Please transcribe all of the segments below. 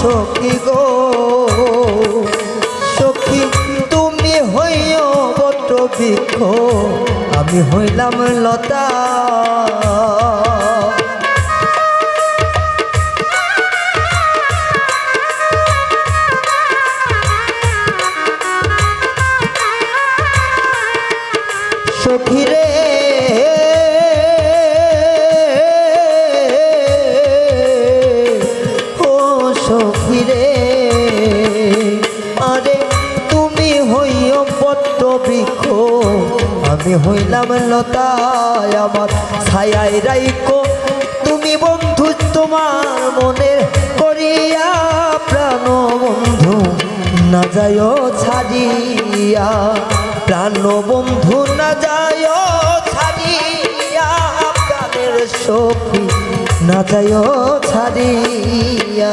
সখী গো সখী তুমি হইও বট বৃক্ষ আমি হইলাম লতা সখী রে ও সখী রে আরে তুমি হইও পদ্ম বৃক্ষ আমি হইলাম লতা আমার ছায়ায় রাইকো তুমি বন্ধু তোমার মনে করিয়া প্রাণ বন্ধু না যায় ছাড়িয়া প্রাণ বন্ধু না যায় ছাড়িয়া প্রাণের সখী না যায় ছাড়িয়া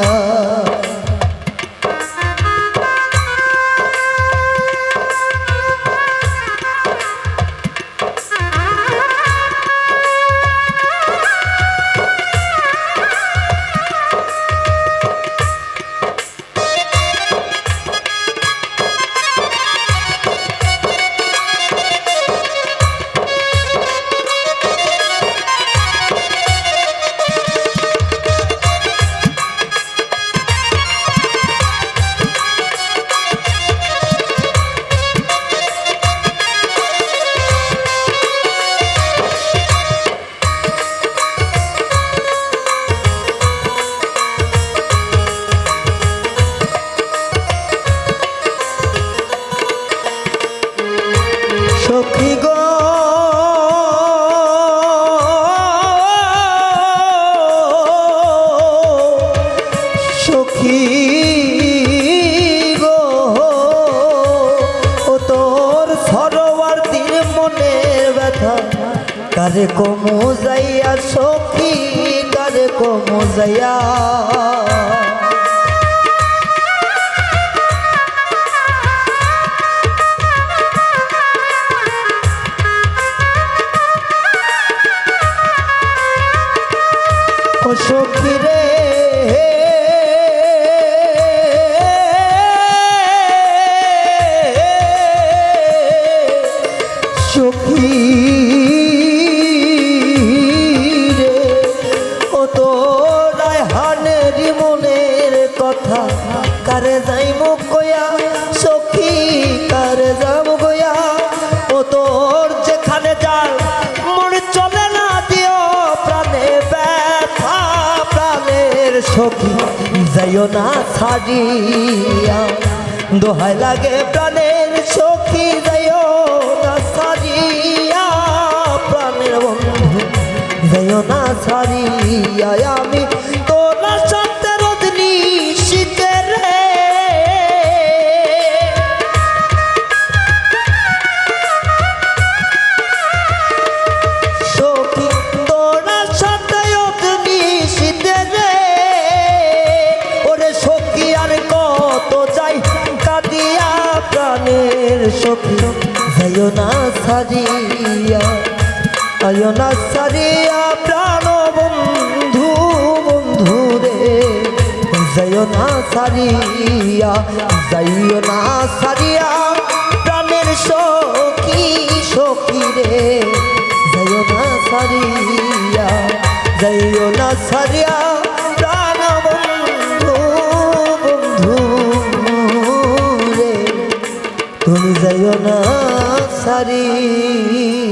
সখী গো সখী গো ও তোর সরোয়ার্দির মনের ব্যথা কারে কমু যাইয়া সখী কারে কমু যাইয়া সখী রে সখী রে ও তো রায়হানের মনের কথা কারে যাইম কয়া সখী কারে যাম গয়া ও তোর যেখানে যার মন চলে না দিও প্রাণে ব্যথা প্রাণের সখী যাইও না ছাড়িয়া দোহাই লাগে প্রাণের সখী যাইও না ছাড়িয়া প্রাণের বন্ধু যাইও না ছাড়িয়া আমি তোরা সত্যের রজনী শীতের রে সখী তোরা সত্য রজনী শীতের রে ওরে সখী আর কত যাই কাঁদিয়া প্রাণের সখী যাইও না ছাড়িয়া আইও না ছাড়িয়া প্রাণ বন্ধু বন্ধু রে যাইও না ছাড়িয়া যাইও না ছাড়িয়া প্রাণের সখী সখী রে যাইও না ছাড়িয়া যাইও না ছাড়িয়া প্রাণ বন্ধু বন্ধু রে তুমি যাইও না ছাড়িয়া